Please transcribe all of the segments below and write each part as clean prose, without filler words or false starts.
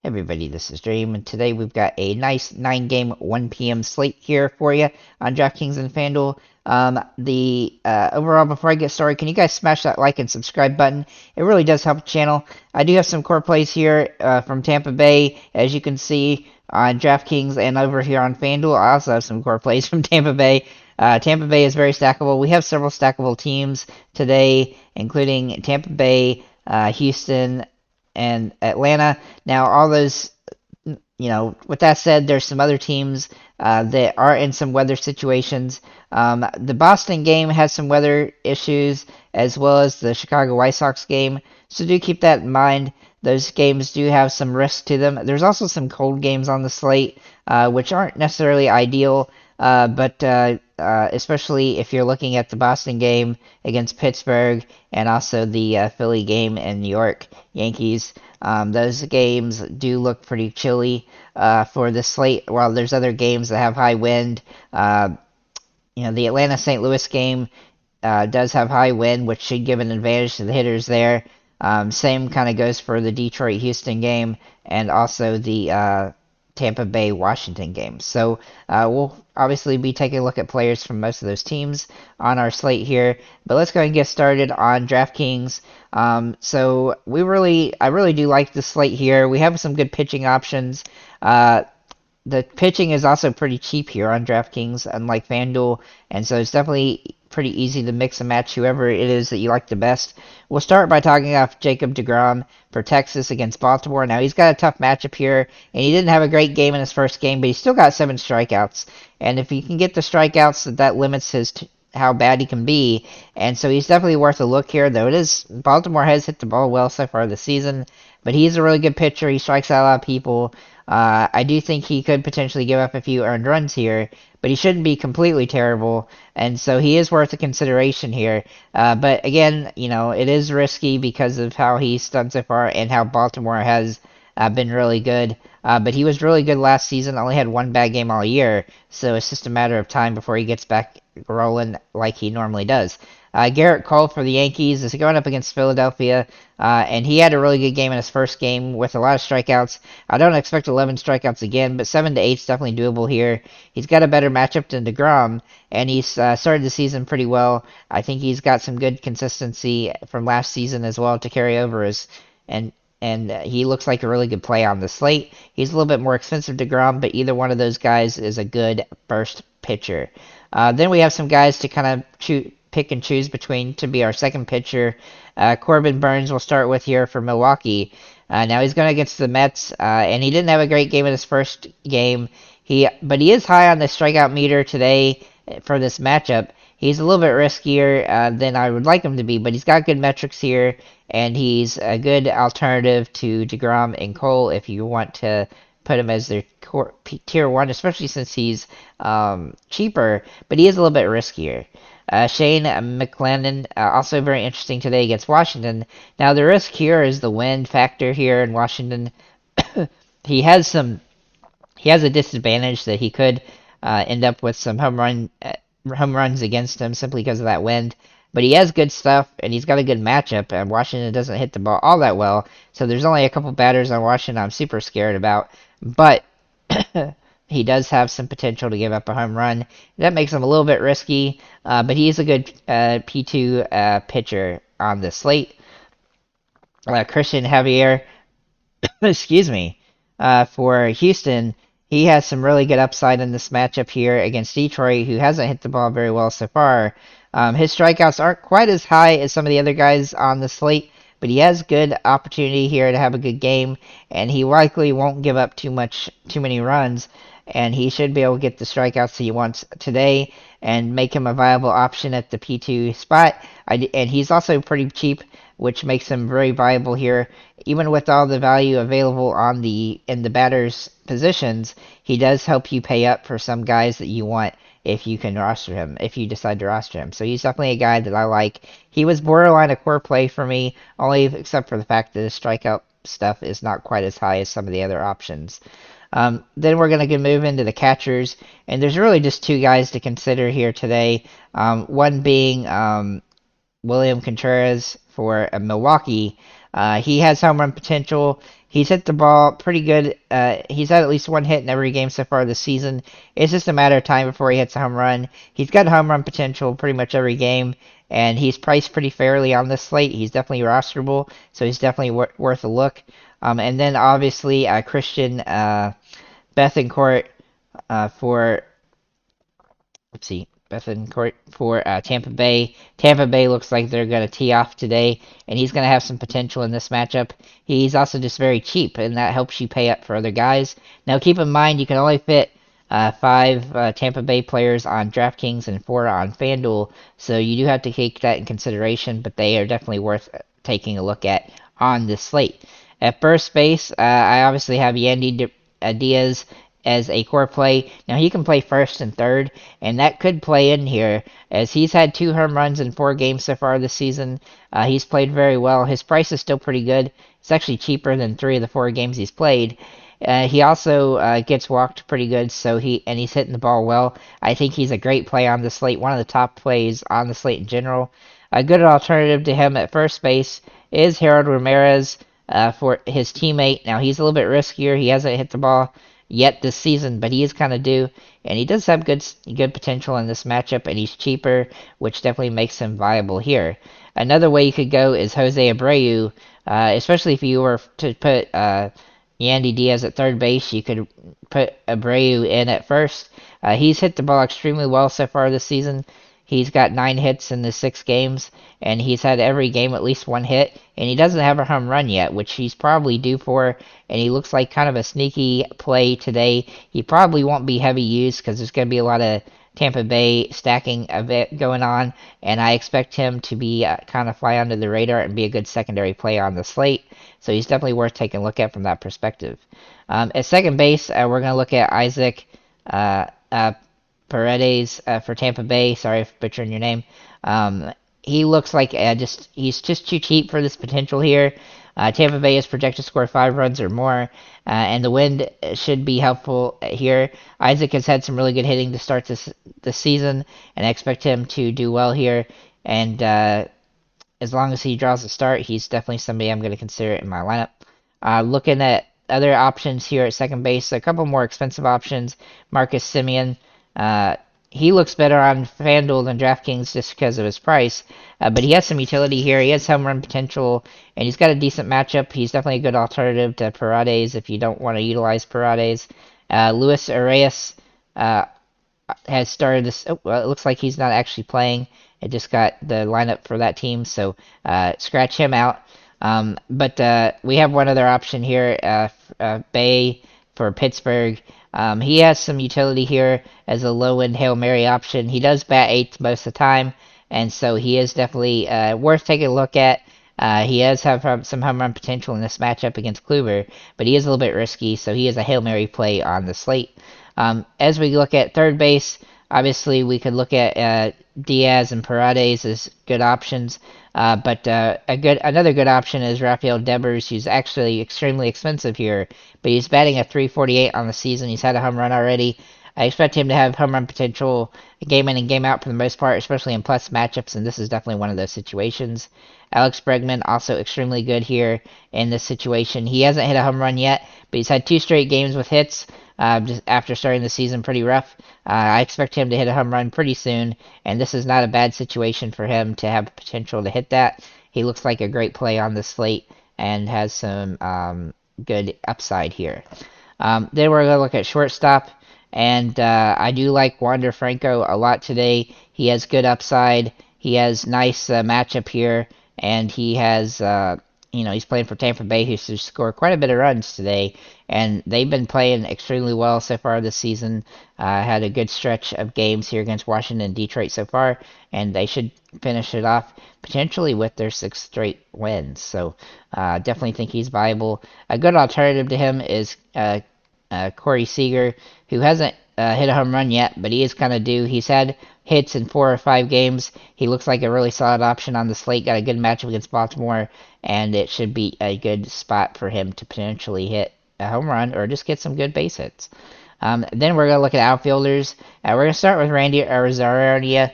Everybody, this is Dream, and today we've got a nice 9-game 1 p.m. slate here for you on DraftKings and FanDuel. Overall, before I get started, can you guys smash that like and subscribe button? It really does help the channel. I do have some core plays here from Tampa Bay, as you can see on DraftKings and over here on FanDuel. I also have some core plays from Tampa Bay. Tampa Bay is very stackable. We have several stackable teams today, including Tampa Bay, Houston, and Atlanta. Now, all those, with that said, there's some other teams that are in some weather situations. The Boston game has some weather issues, as well as the Chicago White Sox game, so do keep that in mind. Those games do have some risk to them. There's also some cold games on the slate, which aren't necessarily ideal, but especially if you're looking at the Boston game against Pittsburgh and also the Philly game in New York Yankees. Those games do look pretty chilly for the slate, while there's other games that have high wind. The Atlanta St. Louis game does have high wind, which should give an advantage to the hitters there. Same kind of goes for the Detroit Houston game and also the Tampa Bay Washington game. So we'll obviously be taking a look at players from most of those teams on our slate here. But let's go ahead and get started on DraftKings. I really do like the slate here. We have some good pitching options. The pitching is also pretty cheap here on DraftKings, unlike FanDuel, and so it's definitely pretty easy to mix and match whoever it is that you like the best. We'll start by talking off Jacob deGrom for Texas against Baltimore. Now, he's got a tough matchup here, and he didn't have a great game in his first game, but he still got 7 strikeouts. And if he can get the strikeouts, that limits how bad he can be. And so he's definitely worth a look here, though Baltimore has hit the ball well so far this season, but he's a really good pitcher. He strikes out a lot of people. I do think he could potentially give up a few earned runs here, but he shouldn't be completely terrible, and so he is worth a consideration here. But again, it is risky because of how he's done so far and how Baltimore has been really good. But he was really good last season, only had one bad game all year, so it's just a matter of time before he gets back rolling like he normally does. Garrett Cole for the Yankees is going up against Philadelphia, and he had a really good game in his first game with a lot of strikeouts. I don't expect 11 strikeouts again, but 7 to 8 is definitely doable here. He's got a better matchup than deGrom, and he's started the season pretty well. I think he's got some good consistency from last season as well to carry over and he looks like a really good play on the slate. He's a little bit more expensive to deGrom, but either one of those guys is a good first pitcher. Then we have some guys to kind of pick and choose between to be our second pitcher. Corbin Burnes will start with here for Milwaukee. Now he's going against the Mets, and he didn't have a great game in his first game. But he is high on the strikeout meter today for this matchup. He's a little bit riskier than I would like him to be, but he's got good metrics here, and he's a good alternative to deGrom and Cole if you want to put him as their tier 1, especially since he's cheaper, but he is a little bit riskier. Shane McClanahan, also very interesting today against Washington. Now, the risk here is the wind factor here in Washington. he has a disadvantage that he could end up with some home runs against him simply because of that wind. But he has good stuff, and he's got a good matchup, and Washington doesn't hit the ball all that well, so there's only a couple batters on Washington I'm super scared about. But he does have some potential to give up a home run. That makes him a little bit risky, but he is a good P2 pitcher on the slate. Christian Javier, excuse me, for Houston, he has some really good upside in this matchup here against Detroit, who hasn't hit the ball very well so far. His strikeouts aren't quite as high as some of the other guys on the slate, but he has good opportunity here to have a good game, and he likely won't give up too many runs, and he should be able to get the strikeouts he wants today and make him a viable option at the P2 spot. And he's also pretty cheap, which makes him very viable here. Even with all the value available in the batter's positions, he does help you pay up for some guys that you want if you decide to roster him. So he's definitely a guy that I like. He was borderline a core play for me, only except for the fact that his strikeout stuff is not quite as high as some of the other options. Then we're going to move into the catchers, and there's really just 2 guys to consider here today. One being William Contreras for Milwaukee. He has home run potential. He's hit the ball pretty good. He's had at least one hit in every game so far this season. It's just a matter of time before he hits a home run. He's got home run potential pretty much every game, and he's priced pretty fairly on this slate. He's definitely rosterable, so he's definitely worth a look. And then obviously Christian Bethancourt for let's see, Bethancourt for Tampa Bay. Tampa Bay looks like they're going to tee off today, and he's going to have some potential in this matchup. He's also just very cheap, and that helps you pay up for other guys. Now, keep in mind, you can only fit five Tampa Bay players on DraftKings and four on FanDuel, so you do have to take that in consideration, but they are definitely worth taking a look at on this slate. At first base, I obviously have Yandy Diaz as a core play. Now he can play first and third, and that could play in here as he's had 2 home runs in 4 games so far this season. He's played very well. His price is still pretty good. It's actually cheaper than 3 of the 4 games he's played. He also gets walked pretty good, so he's hitting the ball well. I think he's a great play on the slate, one of the top plays on the slate in general. A good alternative to him at first base is Harold Ramirez for his teammate. Now he's a little bit riskier. He hasn't hit the ball yet this season, but he is kind of due, and he does have good potential in this matchup, and he's cheaper, which definitely makes him viable here. Another way you could go is Jose Abreu, especially if you were to put Yandy Diaz at third base, you could put Abreu in at first. He's hit the ball extremely well so far this season. He's got 9 hits in the 6 games, and he's had every game at least 1 hit, and he doesn't have a home run yet, which he's probably due for, and he looks like kind of a sneaky play today. He probably won't be heavy used because there's going to be a lot of Tampa Bay stacking of it going on, and I expect him to be kind of fly under the radar and be a good secondary play on the slate, so he's definitely worth taking a look at from that perspective. At second base, we're going to look at Isaac Paredes for Tampa Bay. Sorry if butchering your name. He looks like he's just too cheap for this potential here. Tampa Bay is projected to score 5 runs or more, and the wind should be helpful here. Isaac has had some really good hitting to start this season, and I expect him to do well here. And as long as he draws a start, he's definitely somebody I'm going to consider in my lineup. Looking at other options here at second base, a couple more expensive options. Marcus Semien. He looks better on FanDuel than DraftKings just because of his price, but he has some utility here. He has home run potential, and he's got a decent matchup. He's definitely a good alternative to Paredes if you don't want to utilize Paredes. Luis Arias has started this. Oh, well, it looks like he's not actually playing. It just got the lineup for that team, so scratch him out. But we have one other option here, Bay for Pittsburgh. He has some utility here as a low-end Hail Mary option. He does bat 8th most of the time, and so he is definitely worth taking a look at. He does have some home run potential in this matchup against Kluber, but he is a little bit risky, so he is a Hail Mary play on the slate. As we look at third base, obviously we could look at Diaz and Paredes as good options, but another good option is Rafael Devers, who's actually extremely expensive here, but he's batting a 348 on the season. He's had a home run already. I expect him to have home run potential game in and game out for the most part, especially in plus matchups, and this is definitely one of those situations. Alex Bregman also extremely good here in this situation. He hasn't hit a home run yet, but he's had 2 straight games with hits just after starting the season pretty rough. I expect him to hit a home run pretty soon, and this is not a bad situation for him to have potential to hit that. He looks like a great play on the slate and has some good upside here. Then we're going to look at shortstop, and I do like Wander Franco a lot today. He has good upside. He has nice matchup here, and he has he's playing for Tampa Bay, who should score quite a bit of runs today, and they've been playing extremely well so far this season. Had a good stretch of games here against Washington and Detroit so far, and they should finish it off potentially with their 6th straight wins. So definitely think he's viable. A good alternative to him is Corey Seager, who hasn't hit a home run yet, but he is kind of due. He's had hits in 4 or 5 games. He looks like a really solid option on the slate. Got a good matchup against Baltimore, and it should be a good spot for him to potentially hit a home run or just get some good base hits. Then we're going to look at outfielders. We're going to start with Randy Arozarena.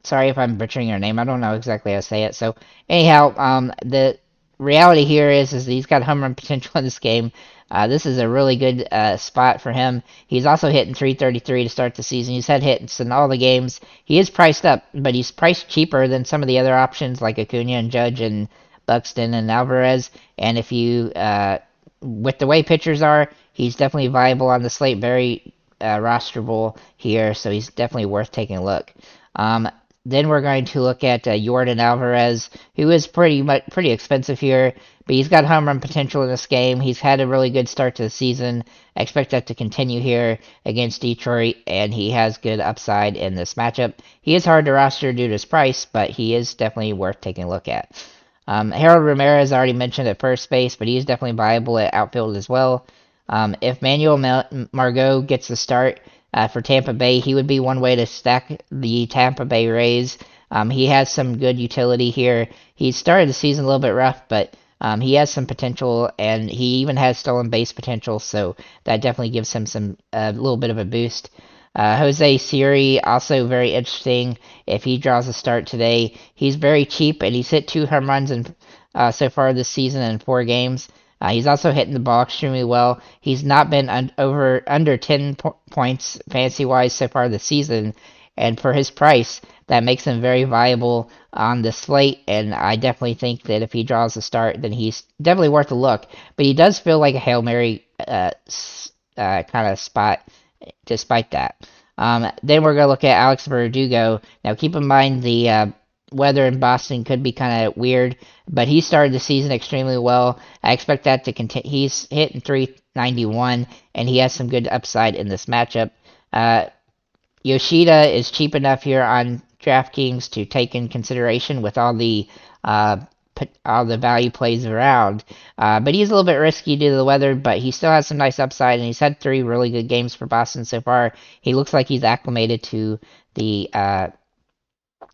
sorry if I'm butchering your name. I don't know exactly how to say it. So anyhow, the reality here is that he's got home run potential in this game. This is a really good spot for him. He's also hitting 333 to start the season. He's had hits in all the games. He is priced up, but he's priced cheaper than some of the other options like Acuna and Judge and Buxton and Alvarez. And if you, with the way pitchers are, he's definitely viable on the slate. Very rosterable here, so he's definitely worth taking a look. Then we're going to look at Yordan Alvarez, who is pretty expensive here, but he's got home run potential in this game. He's had a really good start to the season. I expect that to continue here against Detroit, and he has good upside in this matchup. He is hard to roster due to his price, but he is definitely worth taking a look at. Harold Ramirez already mentioned at first base, but he is definitely viable at outfield as well. If Manuel Margot gets the start, for Tampa Bay, he would be one way to stack the Tampa Bay Rays. He has some good utility here. He started the season a little bit rough, but he has some potential, and he even has stolen base potential, so that definitely gives him a little bit of a boost. Jose Siri, also very interesting. If he draws a start today, he's very cheap, and he's hit 2 home runs so far this season in 4 games. He's also hitting the ball extremely well. He's not been under 10 points fantasy-wise so far this season, and for his price, that makes him very viable on the slate, and I definitely think that if he draws a start, then he's definitely worth a look. But he does feel like a Hail Mary kind of spot despite that. Then we're going to look at Alex Verdugo. Now, keep in mind the weather in Boston could be kind of weird, but he started the season extremely well. I expect that to continue. He's hitting 391, and he has some good upside in this matchup. Yoshida is cheap enough here on DraftKings to take in consideration with all the value plays around. But he's a little bit risky due to the weather, but he still has some nice upside, and he's had 3 really good games for Boston so far. He looks like he's acclimated to the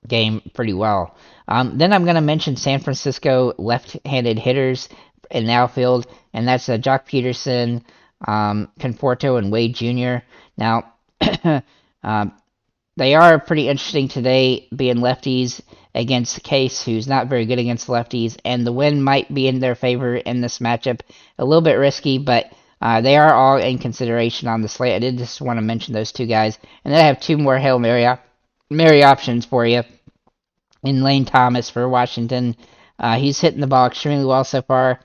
game pretty well. Then I'm going to mention San Francisco left-handed hitters in the outfield, and that's Jock Peterson, Conforto, and Wade Jr. Now, they are pretty interesting today, being lefties against Case, who's not very good against lefties, and the wind might be in their favor in this matchup. A little bit risky, but they are all in consideration on the slate. I did just want to mention those 2 guys, and then I have 2 more Hail Mary options for you. In Lane Thomas for Washington, he's hitting the ball extremely well so far.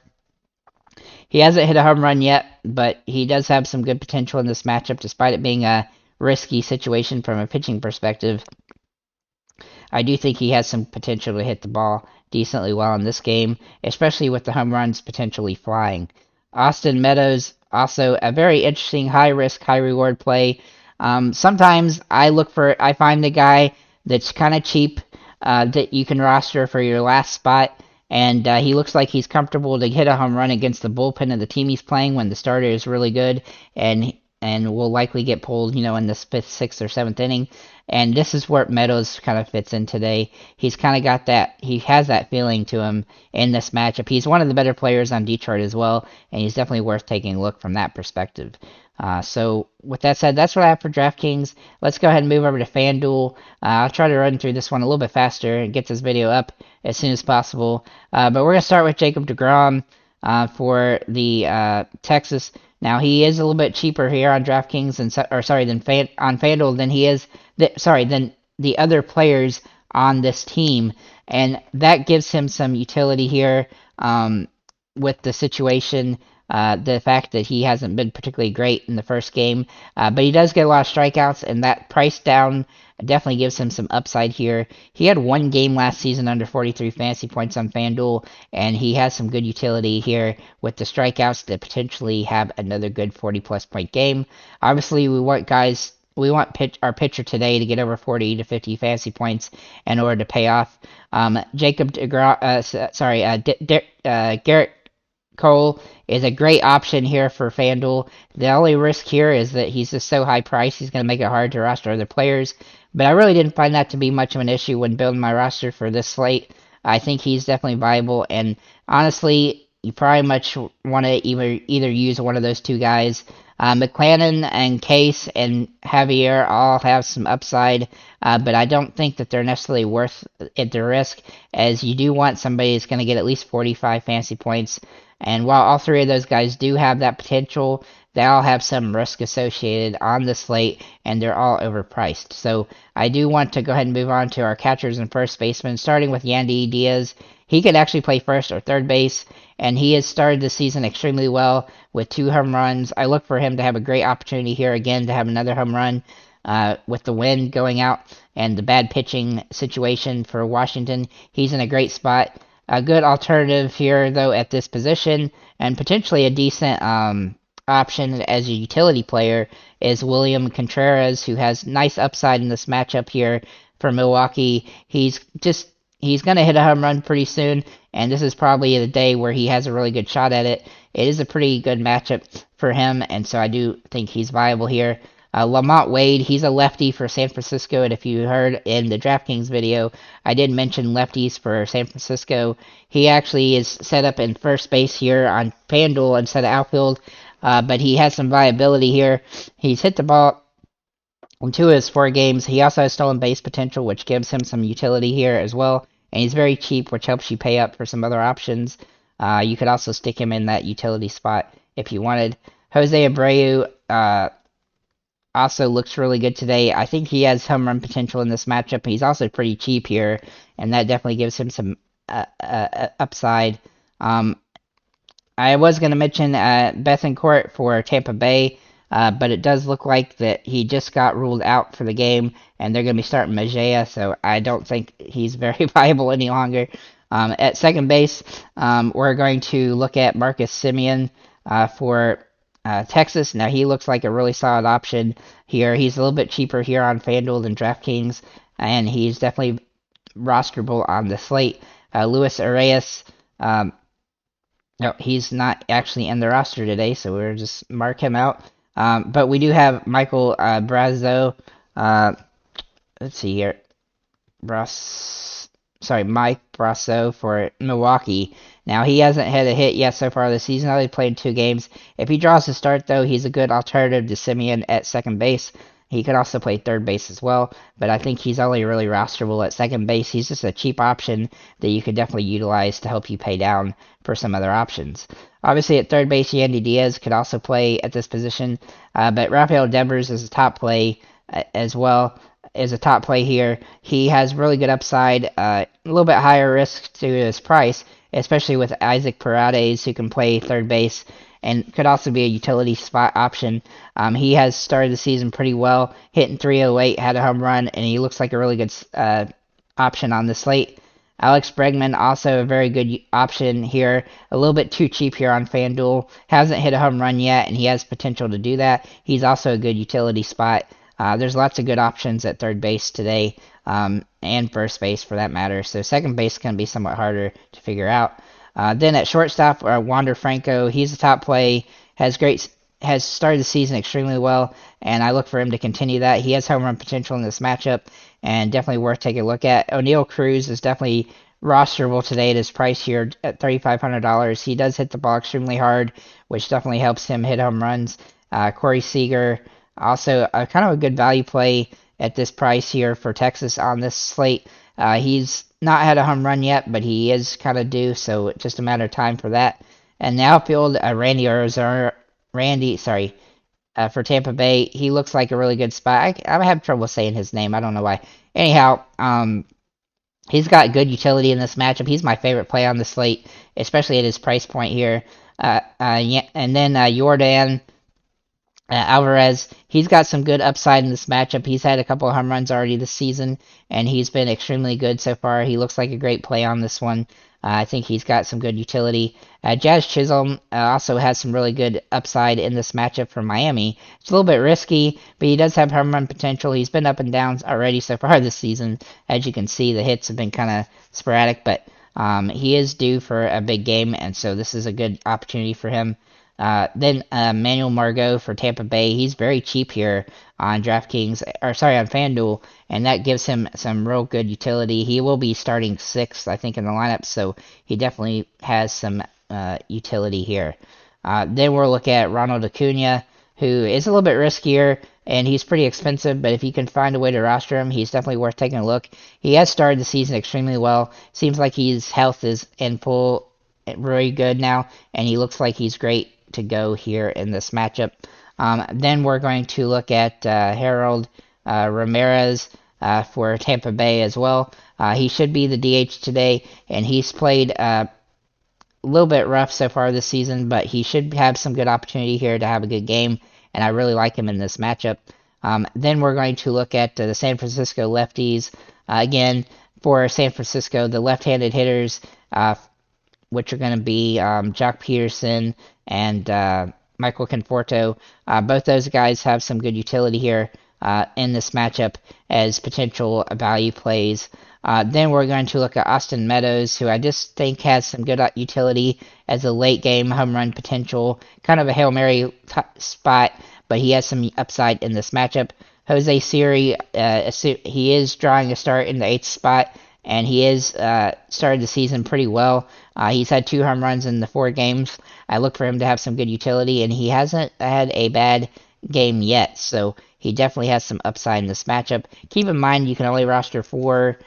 He hasn't hit a home run yet, but he does have some good potential in this matchup, despite it being a risky situation from a pitching perspective. I do think he has some potential to hit the ball decently well in this game, especially with the home runs potentially flying. Austin Meadows, also a very interesting high-risk, high-reward play. Sometimes I find the guy that's kind of cheap, that you can roster for your last spot, and he looks like he's comfortable to hit a home run against the bullpen of the team he's playing when the starter is really good, and will likely get pulled, in the 5th, 6th, or 7th inning. And this is where Meadows kind of fits in today. He's kind of got that, he has that feeling to him in this matchup. He's one of the better players on Detroit as well, and he's definitely worth taking a look from that perspective. So with that said, that's what I have for DraftKings. Let's go ahead and move over to FanDuel. I'll try to run through this one a little bit faster and get this video up as soon as possible. But we're going to start with Jacob deGrom for the Texas. Now, he is a little bit cheaper here on DraftKings on FanDuel than he is than the other players on this team, and that gives him some utility here with the situation. The fact that he hasn't been particularly great in the first game, but he does get a lot of strikeouts, and that price down definitely gives him some upside here. He had 1 game last season under 43 fantasy points on FanDuel, and he has some good utility here with the strikeouts to potentially have another good 40-plus point game. Obviously, we want our pitcher today to get over 40 to 50 fantasy points in order to pay off. Garrett Cole is a great option here for FanDuel. The only risk here is that he's just so high priced, he's going to make it hard to roster other players. But I really didn't find that to be much of an issue when building my roster for this slate. I think he's definitely viable, and honestly, you probably much want to either use one of those two guys. McClanahan and Case and Javier all have some upside, but I don't think that they're necessarily worth it the risk, as you do want somebody that's going to get at least 45 fantasy points. And while all three of those guys do have that potential, they all have some risk associated on the slate, and they're all overpriced. So I do want to go ahead and move on to our catchers and first basemen, starting with Yandy Diaz. He could actually play first or third base, and he has started the season extremely well with 2 home runs. I look for him to have a great opportunity here again to have another home run with the wind going out and the bad pitching situation for Washington. He's in a great spot. A good alternative here, though, at this position, and potentially a decent option as a utility player, is William Contreras, who has nice upside in this matchup here for Milwaukee. He's going to hit a home run pretty soon, and this is probably the day where he has a really good shot at it. It is a pretty good matchup for him, and so I do think he's viable here. Lamont Wade, he's a lefty for San Francisco, and if you heard in the DraftKings video, I did mention lefties for San Francisco. He actually is set up in first base here on FanDuel instead of outfield, but he has some viability here. He's hit the ball in 2 of his 4 games. He also has stolen base potential, which gives him some utility here as well, and he's very cheap, which helps you pay up for some other options. You could also stick him in that utility spot if you wanted. Jose Abreu also looks really good today. I think he has home run potential in this matchup. He's also pretty cheap here, and that definitely gives him some upside. I was going to mention Bethancourt for Tampa Bay, but it does look like that he just got ruled out for the game, and they're going to be starting Mejia, so I don't think he's very viable any longer. At second base, we're going to look at Marcus Semien for Texas. Now, he looks like a really solid option here. He's a little bit cheaper here on FanDuel than DraftKings, and he's definitely rosterable on the slate. Luis Arias, no, he's not actually in the roster today, so we'll just mark him out. But we do have Michael Brazo. Let's see here. Mike Brasso for Milwaukee. Now, he hasn't had a hit yet so far this season. Only played 2 games. If he draws to start, though, he's a good alternative to Semien at second base. He could also play third base as well, but I think he's only really rosterable at second base. He's just a cheap option that you could definitely utilize to help you pay down for some other options. Obviously, at third base, Yandy Diaz could also play at this position, but Rafael Devers is a top play as well. Is a top play here. He has really good upside, a little bit higher risk to his price, especially with Isaac Paredes, who can play third base and could also be a utility spot option. He has started the season pretty well, hitting 308, had a home run, and he looks like a really good option on the slate. Alex Bregman, also a very good option here. A little bit too cheap here on FanDuel. Hasn't hit a home run yet, and he has potential to do that. He's also a good utility spot. There's lots of good options at third base today, and first base for that matter. So second base is going to be somewhat harder to figure out. Then at shortstop, Wander Franco, he's a top play, has started the season extremely well, and I look for him to continue that. He has home run potential in this matchup, and definitely worth taking a look at. O'Neal Cruz is definitely rosterable today at his price here at $3,500. He does hit the ball extremely hard, which definitely helps him hit home runs. Corey Seager, also kind of a good value play at this price here for Texas on this slate. He's not had a home run yet, but he is kind of due, so it's just a matter of time for that. And the outfield, for Tampa Bay, he looks like a really good spot. I have trouble saying his name. I don't know why. Anyhow, he's got good utility in this matchup. He's my favorite play on the slate, especially at his price point here. And then Yordan Alvarez, he's got some good upside in this matchup. He's had a couple of home runs already this season, and he's been extremely good so far. He looks like a great play on this one. I think he's got some good utility. Jazz Chisholm also has some really good upside in this matchup for Miami. It's a little bit risky, but he does have home run potential. He's been up and down already so far this season. As you can see, the hits have been kind of sporadic, but he is due for a big game, and so this is a good opportunity for him. Then Manuel Margot for Tampa Bay. He's very cheap here on on FanDuel, and that gives him some real good utility. He will be starting 6th, I think, in the lineup, so he definitely has some utility here. Then we'll look at Ronald Acuna, who is a little bit riskier, and he's pretty expensive, but if you can find a way to roster him, he's definitely worth taking a look. He has started the season extremely well. Seems like his health is in full, really good now, and he looks like he's great to go here in this matchup. Then we're going to look at Harold Ramirez for Tampa Bay as well. He should be the DH today, and he's played a little bit rough so far this season, but he should have some good opportunity here to have a good game, and I really like him in this matchup. Then we're going to look at the San Francisco lefties. Again, for San Francisco, the left-handed hitters, which are going to be Jock Peterson and Michael Conforto. Both those guys have some good utility here in this matchup as potential value plays. Then we're going to look at Austin Meadows, who I just think has some good utility as a late game home run potential. Kind of a Hail Mary spot, but he has some upside in this matchup. Jose Siri, he is drawing a start in the 8th spot, and he is started the season pretty well. He's had 2 home runs in the 4 games. I look for him to have some good utility, and he hasn't had a bad game yet, so he definitely has some upside in this matchup. Keep in mind you can only roster 4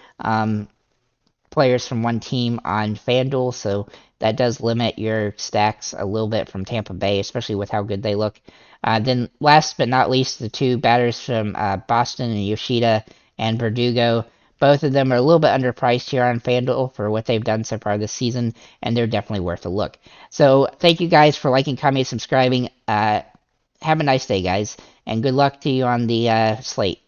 players from one team on FanDuel, so that does limit your stacks a little bit from Tampa Bay, especially with how good they look. Then last but not least, the 2 batters from Boston, and Yoshida and Verdugo. Both of them are a little bit underpriced here on FanDuel for what they've done so far this season, and they're definitely worth a look. So thank you guys for liking, commenting, subscribing. Have a nice day, guys, and good luck to you on the slate.